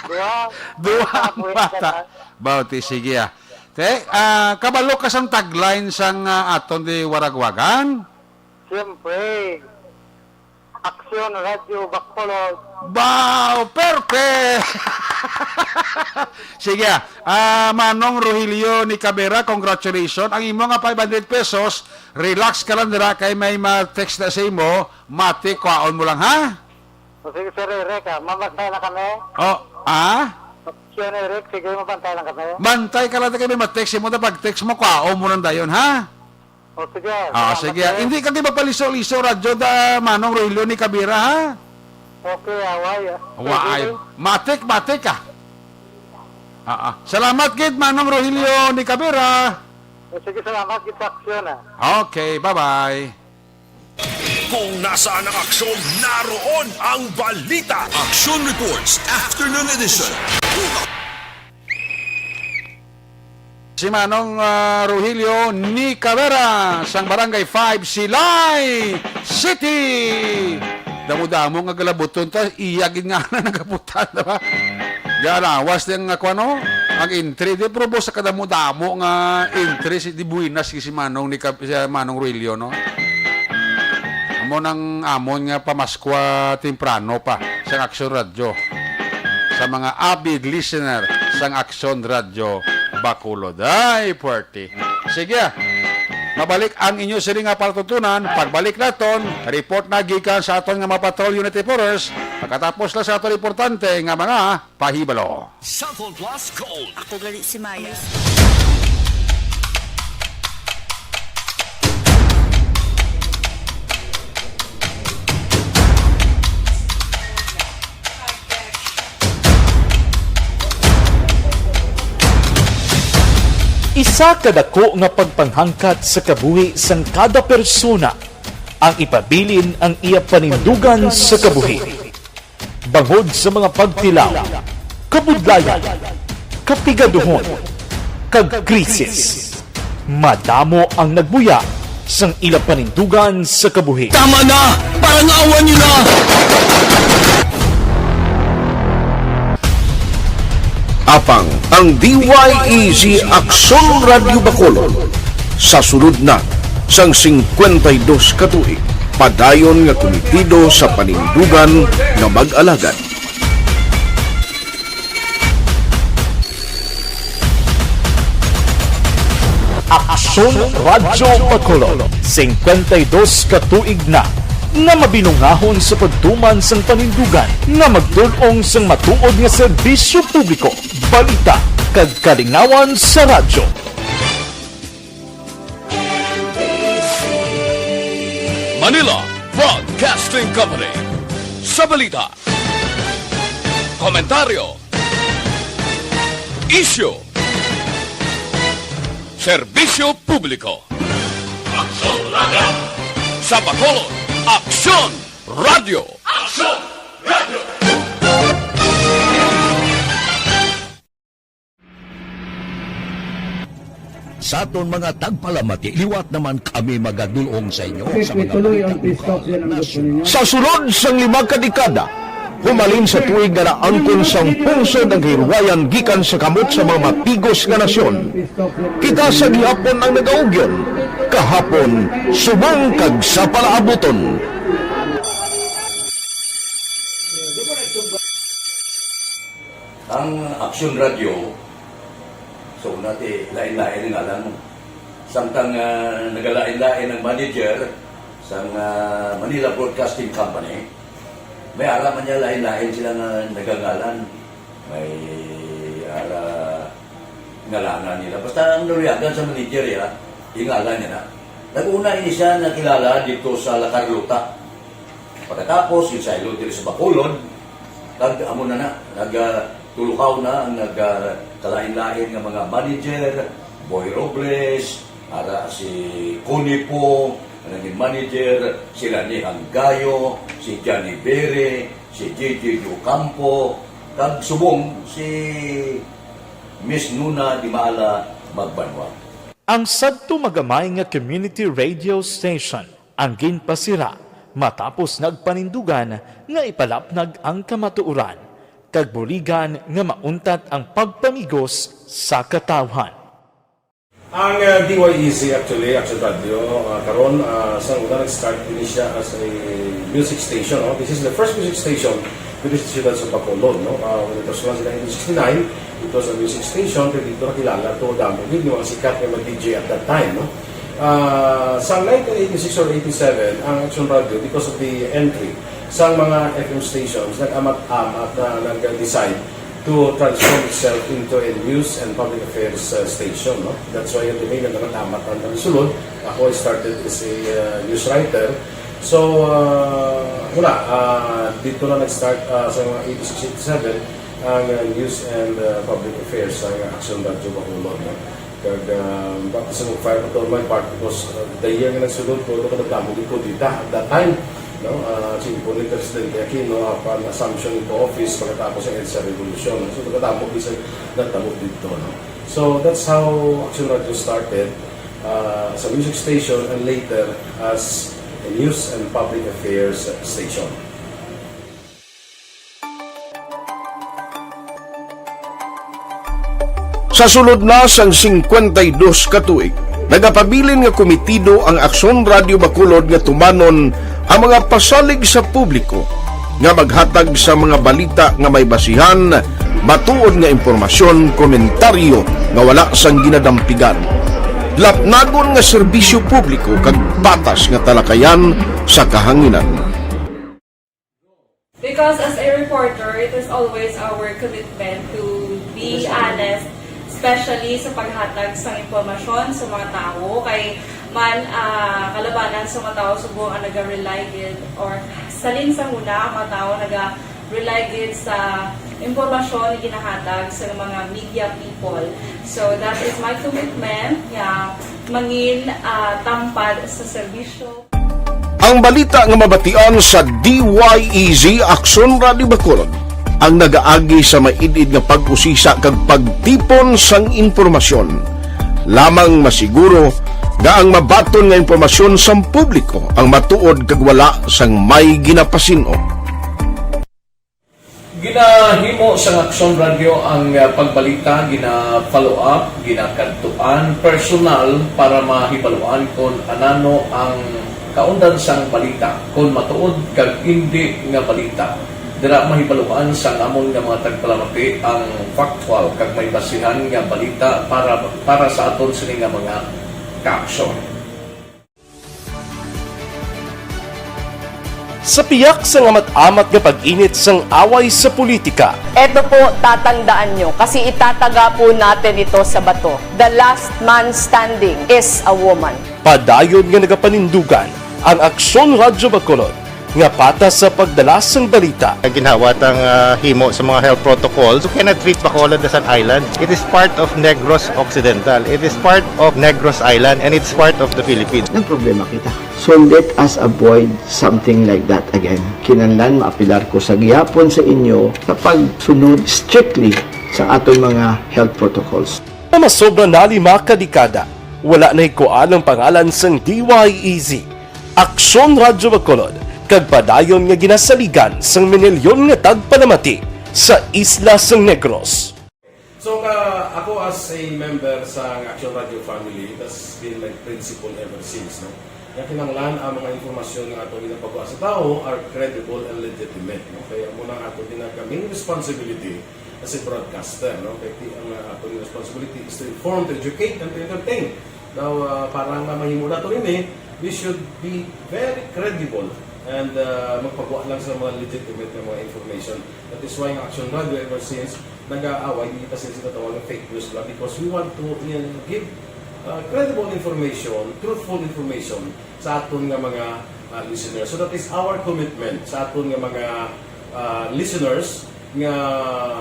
Dua. Dua ang bata. Bauti, sige ah. Te, kabalo ka sang tagline sang aton di waragwagan? Siyempre. Aksyon Radio Bacolod. Wow, perfect! Sige Manong Rogelio ni Cabera, congratulations. Ang imo nga 500 pesos, relax ka lang dira kay may ma-text na sa imo, mati, kwaon mo lang ha? O sige sir Eric, mamantay na kami. Aksyon Eric, sige mabantay lang kami. Bantay ka lang kay may ma-text mo, pag-text mo, kwaon mo lang dayon ha? O sige. Sige. Hindi ka di magpaliso-liso, radyo da Manong Rogelio ni Cabera, ha? Okay, away. Waay. Matik ka. Salamat, kid, Manong Rogelio ni Cabera. Sige, salamat kita aksyon ah. Okay, bye-bye. Kung nasaan ang aksyon, naroon ang balita. Action Reports Afternoon Edition. Si Manong Rogelio ni Cavera sang Barangay 5 Silay City. Damo-damo nga galabuton ta iyagin nga na nagaputan, diba? Ganawas din nga kuano ang entry di probo sa kadamo-damo nga entry si di buinas si Manong si Manong Rogelio, no. Amo nang amon nga pamaskwa temprano pa sa Action Radio. Sa mga avid listener sang Action Radio Bacolod. Ay, puwerte. Sige, mabalik ang inyo sila nga patutunan. Pagbalik naton, report na gikan sa aton nga mga patrol unity force. Pagkatapos na sa aton importante nga mga pahibalo. Southern Plus Gold. Ako gali si Maya. Isa kadako nga pagpanghangkat sa kabuhi sang kada persona ang ipabilin ang iya panindugan sa kabuhi. Bangod sa mga pagtilaw, kabudlayan, kapigaduhon, kagkrisis. Madamo ang nagbuya sang ila panindugan sa kabuhi. Tama na! Parang awan nyo na! Apang ang DYEZ Action Radio Bacolod sa sulod na sang 52 katuig padayon nga komitido sa panindugan nga mag-alagad. Aksyon Radyo Bacolod 52 katuig na nga mabinungahon sa pagtuman sang panindugan nga magdulong sang matuod nga serbisyo publiko, balita kag kalingawan sa radyo. Manila Broadcasting Company. Sa balita, komentaryo, issue, serbisyo publiko. Aksyon Radio. Sa Bacolod, Aksyon Radio. Aksyon Radio. Sa aton mga tagpalamati, liwat naman kami magadulong sa inyo sa mga sa sulod sang 5 kadekada, humalin sa tuig nga naangkon sang pungsod ang hirwayan gikan sa kamot sa mga mapigos nga nasyon. Kita sa gihapon ang nagaugyon, kahapon subong kag sa palaabuton. Ang Action Radio, so nati lain-lain nga lang. Samtang nagalain-lain ang manager sa Manila Broadcasting Company, may ara man niya lain-lain sila nga nagangalan. May ara ngalanan nila. Basta ang naruyagan sa manager ya, ingalan niya na. Nag-una ini siya nakilala dito sa La Carlota. Pagkatapos, yung sa ilo dito sa Bacolod, amo na nagtulukaw na ang nagkalain-lain ng mga manager, Boy Robles, ara si Connie po, naging manager, sila ni Hanggayo, si Johnny Bere, si JJ Ocampo, kag subong si Miss Nuna Di Maala Magbanwa. Ang sadto magamay nga community radio station ang ginpasira matapos nagpanindugan nga ipalapnag ang kamatuoran kag buligan nga mauntat ang pagpamigos sa katawhan. Ang DYEZ actually, Action Radio, karon sa una nag-start din siya as a music station. No? This is the first music station dito sa siyudad sa Bacolod. No? When it was once in 1969, it was a music station. Pero dito nakilala to damo din yung mga sikat na mag-DJ at that time. No? Sa 1986 or 87, ang Action Radio, because of the entry sa mga FM stations, nag-amat-amat na nag-decide to transform itself into a news and public affairs station. No? That's why yung dinay na nag-amat ang sulod. Ako started as a news writer. So, dito na nag-start sa mga 86-87 ang news and public affairs sa Action Radio Bacolod. No? kag bakit sa mag-fire ko to on my part because the year nga nagsunod ko ito kadagdamo ko dita at that time no sige po ni Presidente Aquino upon assumption into office pagkatapos ng EDSA Revolution so kadagdamo isa nagtamo dito no so that's how Action Radio started as a music station and later as a news and public affairs station. Sa sulod na sang 52 ka tuig, nagapabilin nga komitido ang Aksyon Radio Bacolod nga tumanon ang mga pasalig sa publiko nga maghatag sa mga balita nga may basihan, matuod nga impormasyon, komentaryo nga wala sang ginadampigan. Lapnagon nga serbisyo publiko kag patas nga talakayan sa kahanginan. Because as a reporter, it is always our commitment to be honest, especially sa paghatag sa impormasyon sa mga tao kay man kalabanan sa mga tao subong ang naga-rely gid or salin sa huna ang mga tao naga-rely gid sa impormasyon na ginahatag sa mga media people. So that is my commitment mangin tampad sa serbisyo. Ang balita nga mabatian sa DYEZ Aksyon Radio Bacolod ang nagaagi sa maidid nga pag-usisa kag pagtipon sang impormasyon. Lamang masiguro nga ang mabaton nga impormasyon sang publiko ang matuod kag wala sang may ginapasino. Ginahimo sa Aksyon Radio ang pagbalita, gina-follow up, ginakantuan, personal para mahibaluan kung anano ang kaundan sang balita, kung matuod kag hindi nga balita. Dira mahibaluan sang amon nga mga tagpalamati ang factual kag may basihan nga balita para sa aton sini nga mga kaaksyon. Sa piyak sa amat-amat nga pag-init sang away sa politika, Eto po, tatandaan nyo, kasi itataga po natin ito sa bato. The last man standing is a woman. padayon nga nagapanindugan ang Aksyon Radio Bacolod nga patas sa pagdala sang balita. Ginhawat ang himo sa mga health protocols. You cannot treat Bacolod as an island. It is part of Negros Occidental. It is part of Negros Island and it's part of the Philippines. Ang problema kita. So let us avoid something like that again. Kinahanglan maapilar ko sa gihapon sa inyo sa pagsunod strictly sa aton mga health protocols. Masobra na 5 kadekada, wala na ikuan ang pangalan sang DYEZ, Aksyon Radio Bacolod, kag padayon nga ginasaligan sang minilyon nga tagpanamati sa isla sang Negros. So ako as a member sa Action Radio family, that's been my principle ever since. No? Yung kinanglan ang mga informasyon nga ato ginapagawa sa tao are credible and legitimate. No? Kaya muna ato ginagkaming responsibility as a broadcaster. No? Kaya ang ato responsibility is to inform, to educate, and to entertain. Now, parang mahimo na ito rin we should be very credible and magpagawa lang sa mga legitimate na mga information. That is why ang Action Radio ever since nag-aaway, hindi kasi sinatawag ng fake news lang because we want to give credible information, truthful information sa aton nga mga listeners. So that is our commitment sa aton nga mga listeners nga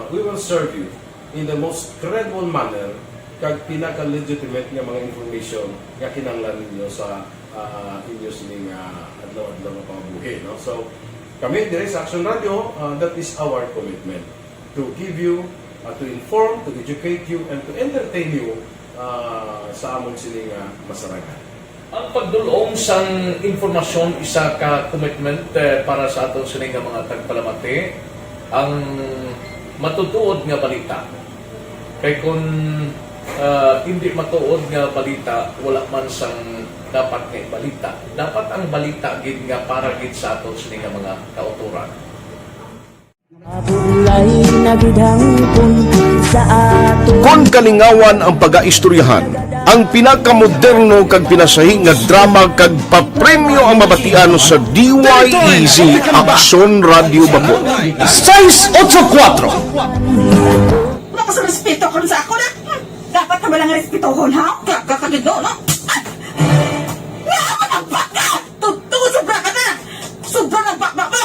we will serve you in the most credible manner kag pinaka-legitimate nga mga information nga kinanglan ninyo sa inyo sining adlaw-adlaw nga pamabuhi. No? So, kami dire sa Action Radio, that is our commitment to give you, to inform, to educate you, and to entertain you sa amon sining masaragan. Ang pagdulong sang informasyon isa ka commitment para sa aton sining mga tagpalamati ang matutuod nga balita. Kay kung hindi matuod nga balita, wala man sang dapat nga balita. Dapat ang balita gid nga para gid sa aton sining mga kauturan. Kung kalingawan ang pag-aistoryahan, ang pinakamoderno kag pinasahi nga drama kag papremyo ang mabatian sa DYEZ Aksyon Radio Bacolod. 684 Wala ka sa respeto kung sa ako na. Dapat ka ba lang respetohon, ha? Kakagid no? Nga ang baka! Totoo, sobra ka na! Sobra ng baka mo!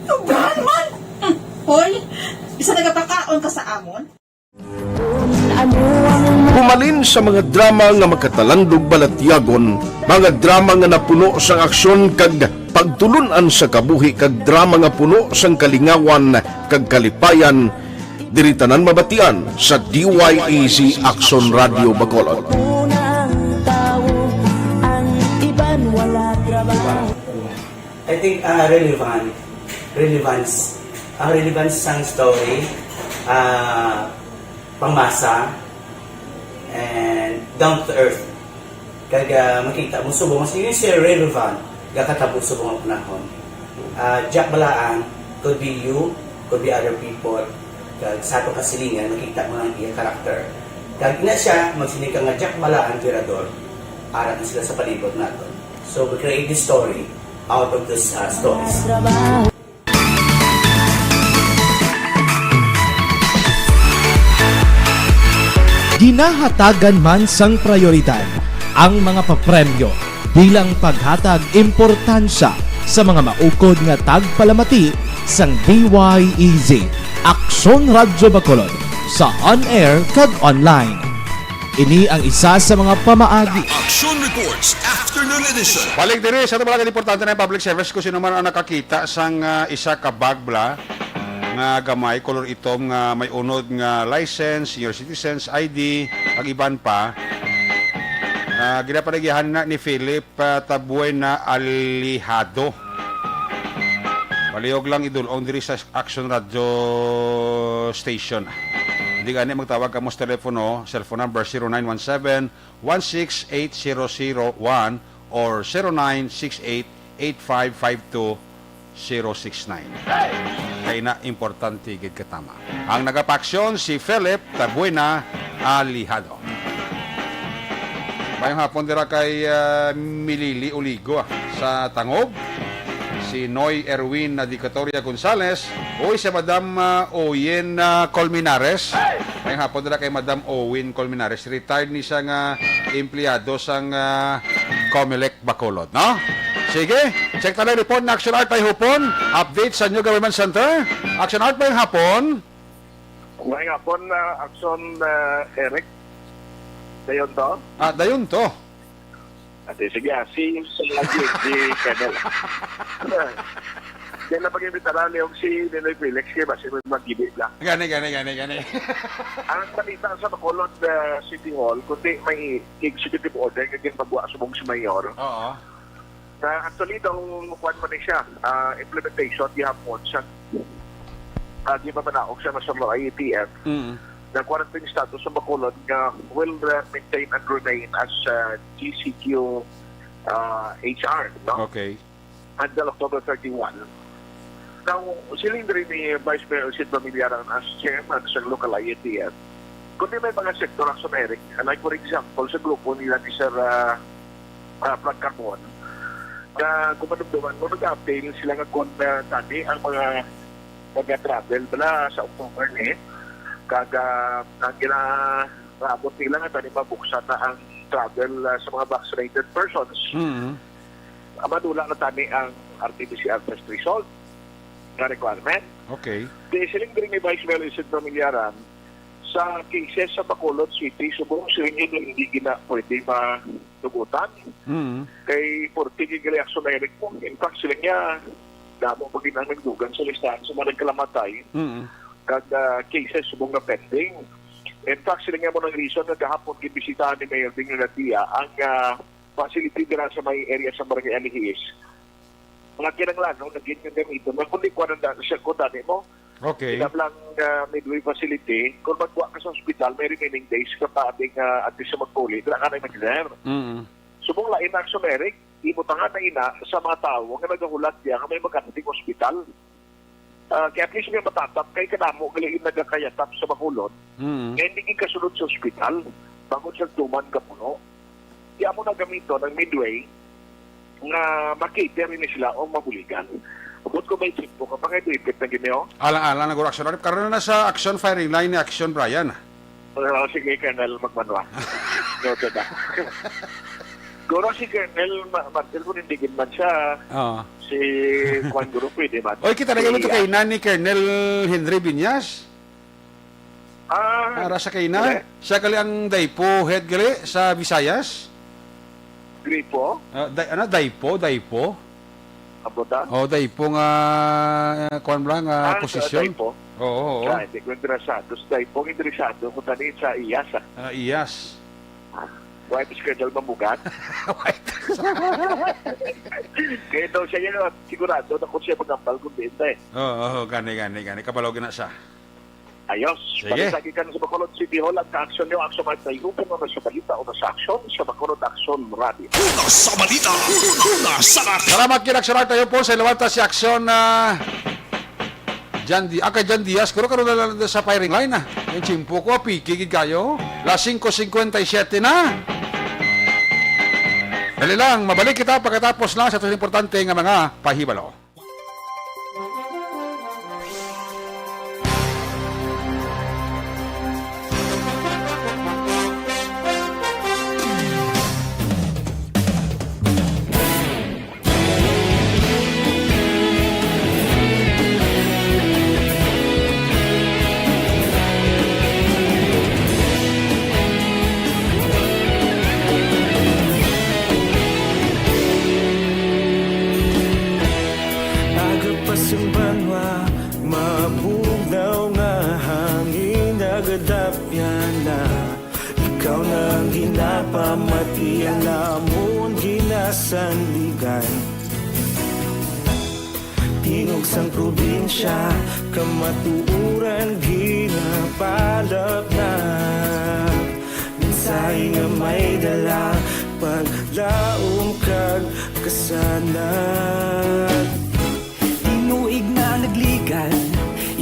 Sobra naman! Hoy, isa nagapakaon ka sa amon? Humalin sa mga drama nga makatalandog balatyagon, mga drama nga napuno sang aksyon kag pagtulunan sa kabuhi kag drama nga puno sang kalingawan kag kalipayan, diri tanan mabatian sa DYEZ Action Radio Bacolod. I think relevance sang story, pangmasa, and down to earth. Kag makita mo subong mas yun siya relevant gakatabo subong ang panahon. Jack Balaan could be you, could be other people. Kag sa ato kasilingan makita mo ang iya karakter. Kag ina siya magsinig nga Jack Balaan tirador. Arat na sila sa palibot naton. So we create this story out of these stories. Ginahatagan man sang prioridad ang mga papremyo bilang paghatag importansya sa mga maukod nga tagpalamati sang DYEZ Action Radio Bacolod sa on-air kag online. Ini ang isa sa mga pamaagi. Action Reports Afternoon Edition. Balik diri sa talaga importante na public service kung sino man ang nakakita sang isa ka bagbla nga gamay color itom nga may unod nga license, senior citizens ID, ag iban pa. Ginapanagihan na ni Philip Tabuay na Alihado. Palihog lang idulong diri sa Action Radio Station. Hindi gani magtawag ka mo sa telepono, cellphone number 0917-168-0001 or 0968-8552-069. Kaya na importante gid katama. Ang nagapaksyon si Philip Tabuena Alihado. Mayong hapon dira kay Milili Uligo sa Tangog. Si Noy Erwin Nadicatoria Gonzales o si Madam Owen Colmenares. Ay hapon dira kay Madam Owen Colmenares, retired ni siyang empleyado sang Comelec Bacolod, no? Sige, check tayo report na Action Art by Hupon. Update sa New Government Center. Action Art by Hapon. Ngayong hapon, Action Eric. Dayon to? Dayon to. Ate, sige, si Colonel. Kaya na pag-imbitaran niyo si Ninoy Felix, kaya ba siya mag-ibig lang. Gani. Ang balita sa Bacolod City Hall, kundi may executive order na ginpagawa sa mong si Mayor. Oo. Na actually, itong kuwan man siya, implementation, gihapon siya, di ba manaok siya sa mga IETF, na quarantine status sa Bacolod nga will maintain and remain as GCQ HR, no? Okay. Until October 31. Now, siling rin ni Vice Mayor Sid Bamilyaran as chairman sa local IETF. Kundi may mga sector action, Eric, like for example, sa grupo nila ni Sir Frank Carbon, na kumanumduman mo, nag-update sila nga kung tani ang mga mag-travel bala sa October ni kaga ang ginarabot nila nga tani mabuksan na ang travel sa mga vaccinated persons. Madula na tani ang RT-PCR test result na requirement. Okay. Di siling rin ni Vice Mayor Isid Mamilyaran sa cases sa Bacolod City, subong siling yun hindi gina pwede matugutan. Kay 40 reaction na Eric po. In fact, siling niya damo maging ang nagdugan sa listahan sa mga nagkalamatay. Kag cases subong na pending. In fact, sila nga mo ng reason na kahapon gibisitahan ni Mayor Ding Natia ang facility nila sa may area sa Barangay Anihis. Mga kinanglan, no? Naging yung gamito. Kundi ko na siya ko dani mo. Okay. Sinablang midway facility, kung magkuha ka sa hospital, may remaining days ka pa ating at least sa magpuli, wala ka na mag-exam. Subong lain action, Eric, imutangan na ina sa mga tao nga nagahulat niya nga may mag-ating hospital. Kaya at least may matatap kay kanamo galing nagkakayatap sa Bacolod kaya hindi kasunod sa ospital bago sa tuman ka puno. Kaya mo na gamito ng midway na makiter rin sila o mabuligan. Abot ko may trip po kapag ito ipit na gineo. Alang-alang nag-action. Karoon na sa action firing line ni Action Brian. Sige, Colonel Magmanwa. Noted na. Goro si Colonel Martel kung hindi man siya. Si Juan Guru pwede man. Oy, kita na gamit kay Nani Colonel Henry Binyas. Rasa kay na. Siya gali ang Daipo head gali sa Visayas. Gripo. Daipo. Abuta. Daipo nga kuan lang posisyon. Daipo. Oo. Hindi ko interesado. Daipo interesado kung tanin sa Iyas. Iyas. White schedule mamugat. Kaya daw siya yun, sigurado na kung siya magampal kung benta eh. Oo, gani. Kapalogin na siya. Ayos. Sige. Pag-isagi ka na sa Bacolod City Hall at ka-action niyo, action at naiupan mo na sa balita o na sa action sa Bacolod Action Radio. Una sa balita, una sa action. Salamat kinaksurat tayo po sa ilawanta si action na kay Jan Diaz, kuro karon na sa firing line na. Yung chimpo ko, pikigid kayo. La 5:57 na. Dali lang, mabalik kita pagkatapos lang sa ito importante nga mga pahibalo. Pamatian namon ginasandigan Tingog sang probinsya kamatuuran ginapalap na Minsay nga may dala paglaom kag kasanat Tinuig na nagligan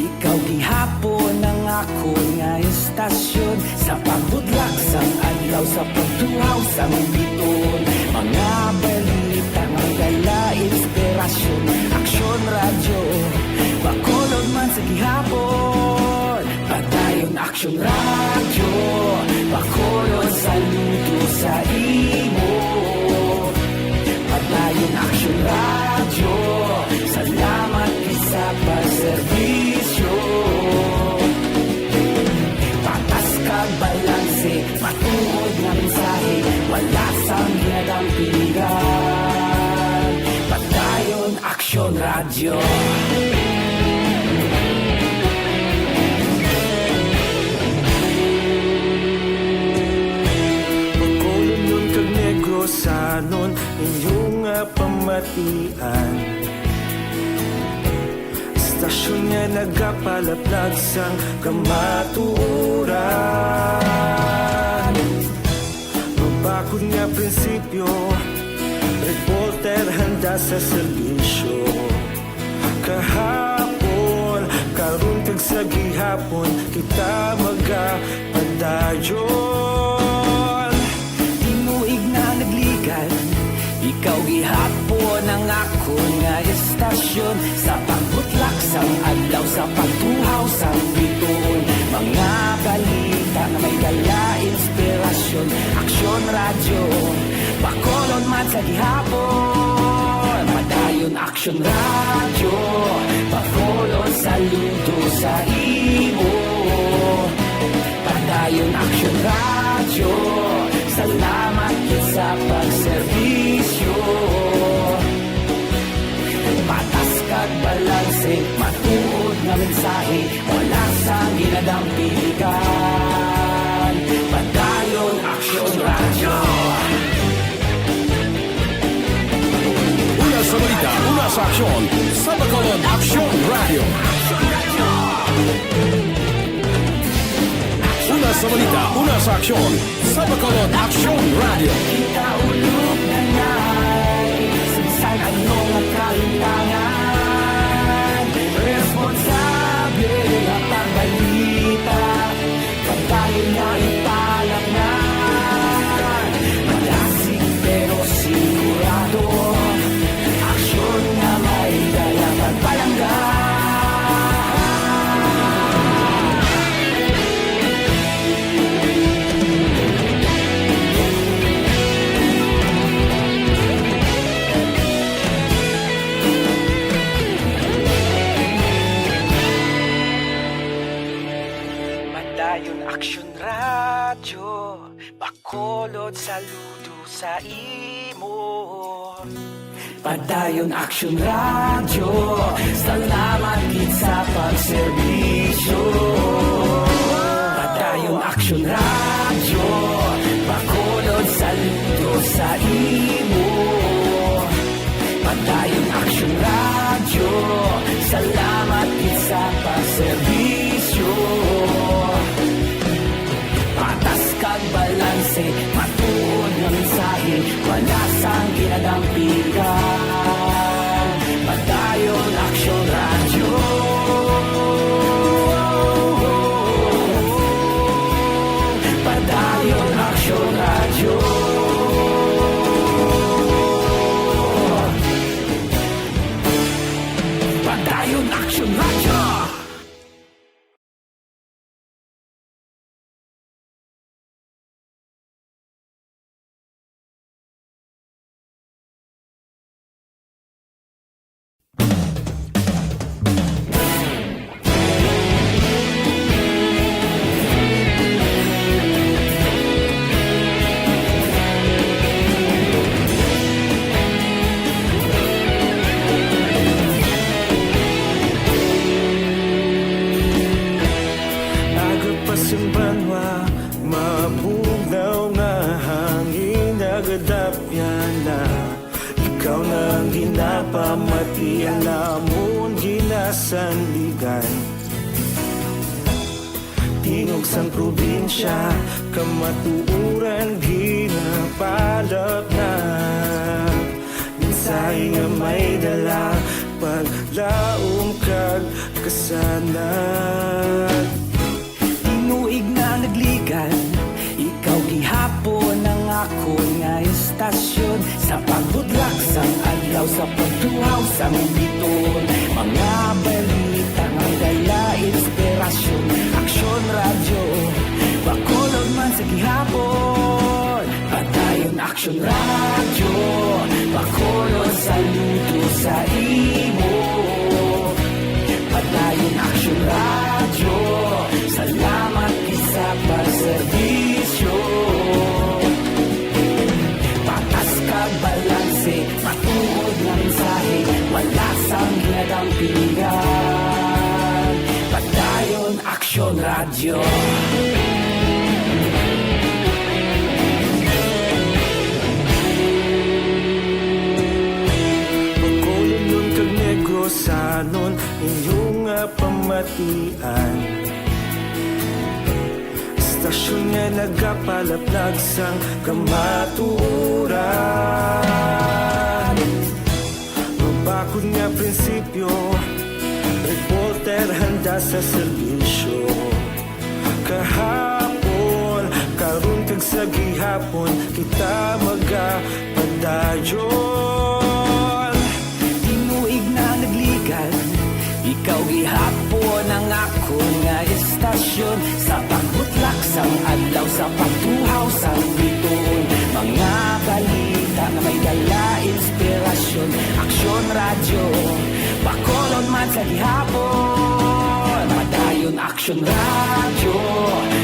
ikaw gihapon ang ako nga istasyon Sa pagbudlak sang adlaw sa pagtuhaw sang biton Mga balita nga dala inspirasyon Aksyon radyo Bacolod man sa gihapon Padayon aksyon radyo Bacolod saludo sa imo Padayon aksyon radyo Salamat isa pagserbisyo Patas kag balanse Matuod nga mensahe Wala sang ginadampingan Padayon aksyon radyo Bacolod nun kag Negros sanon Inyong pamatian Stasyon nga nagapalaplag sang kamaturan Mabakod nga prinsipyo Reporter handa sa serbisyo Kahapon, karon kag sa gihapon Kita magapadayon Tinuig na nagligan Ikaw gihapon ang ako nga istasyon Sa pagbutlak sang adlaw Sa pagtuhaw sang biton Mga balita na may dala inspirasyon Aksyon radyo Bacolod man sa gihapon Padayon aksyon radyo Bacolod saludo sa imo Padayon aksyon radyo Salamat sa pagserbisyo Patas kag balanse Matuod nga mensahe Wala sang ginadampigan Padayon aksyon radyo Una sa balita, una sa aksyon Sa Bacolod Action Radio Una sa balita, una sa aksyon Sa Bacolod Action Radio Kita ulog na na'y Sinsan anong ang kalintangan Responsable ang pagbalita Pagkain na ipalak na Malasig pero sigurado Aksyon na may dalang pagpalanggan Padayon Aksyon Radyo, Bacolod saludo sa imo. Padayon Aksyon Radyo, salamat gid sa pagserbisyo. Padayon Aksyon Radyo, Bacolod saludo sa imo. Padayon Aksyon Radyo, salamat gid sa pagserbisyo. Patas kag balanse, matuod nga mensahe, wala sang ginadampigan. Padayon Aksyon Radyo. Padayon Aksyon Radyo. Padayon Aksyon Radyo. Agapasumbanwa, mabugnaw nga hangin nagadapyan na. Ikaw na ang ginapamatian namon ginasandigan. Tingog sang probinsya, kamatuuran ginapalap na. Minsay nga may dala, paglaom kag kasanat. Tinuig na nagligan, ikaw gihapon ang ako nga estasyon. Sa pagbudlak sang adlaw, sa pagtuhaw sang biton. Mga balita nga dala inspirasyon. Aksyon Radyo, Bacolod man sa gihapon. Padayon Aksyon Radyo, Bacolod saludo sa imo. Padayon Aksyon Radyo, salamat sa pagserbisyo. Patas kag balanse, matuod nga mensahe, wala sang ginadampingan. Padayon Aksyon Radyo. Bacolod nun kag Negros sanon, inyong nga pamatian. Istasyon nga nagapalaplag sang kamaturan. Mabakod nga prinsipyo, reporter handa sa serbisyo. Kahapon, karon kag sa gihapon, kita magapadayon. Tinuig na nagligan, ikaw gihapon ang ako nga estasyon. Sa pagbutlak sang adlaw, sa pagtuhaw sang biton. Mga balita nga may dala inspirasyon. Aksyon Radyo, Bacolod man sa gihapon. Padayon Aksyon Radyo,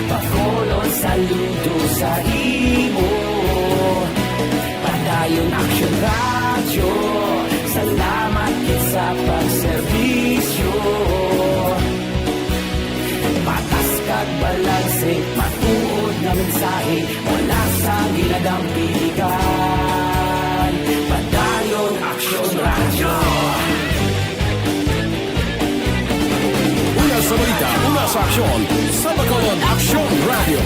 Bacolod saludo sa imo. Padayon Aksyon Radyo, salamat sa pagserbisyo. Patas kag balanse, matuod nga mensahe, wala sang ginadampigan. Padayon Aksyon Radyo. Una sa balita, una sa aksyon, sa Bacolod Aksyon Radio.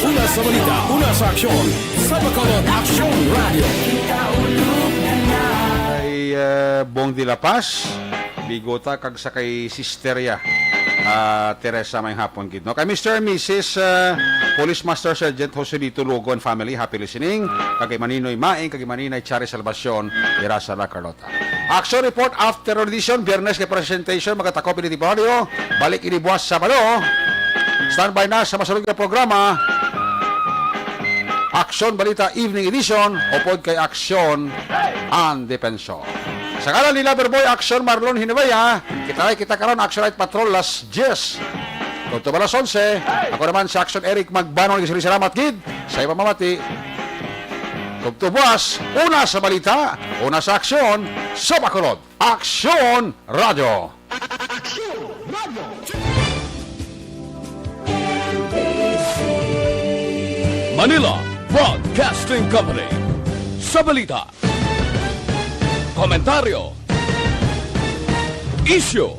Una sa balita, una sa aksyon, sa Bacolod Aksyon Radio. Ay Bong de la Paz, Bigota kag sa kay Sisteria Teresa may hapon gid no. Kay Mr. and Mrs. Police Master Sergeant Joselito Lugo and family, happy listening. Kay Maninoy Maing, kay Maninay Chari Salvacion, Irasa La Carlota. Action report after audition, Biyernes kay presentation, magkatakop ni Radio, balik inibuwas Sabado. Standby na sa masunod na programa. Aksyon Balita Evening Edition, upod kay Aksyon and Depensyon. Sa ngalan ni Loverboy Action Marlon Hinebaya, kita karon Action Light Patrol Las 10. Kung tumalas 11, ako naman si Action Eric Magbanong, salamat gid sa ipamamati. Kung tubuas, una sa balita, una sa aksyon, sa Bacolod, Action Radio. Manila Broadcasting Company. Sa balita, komentaryo, issue,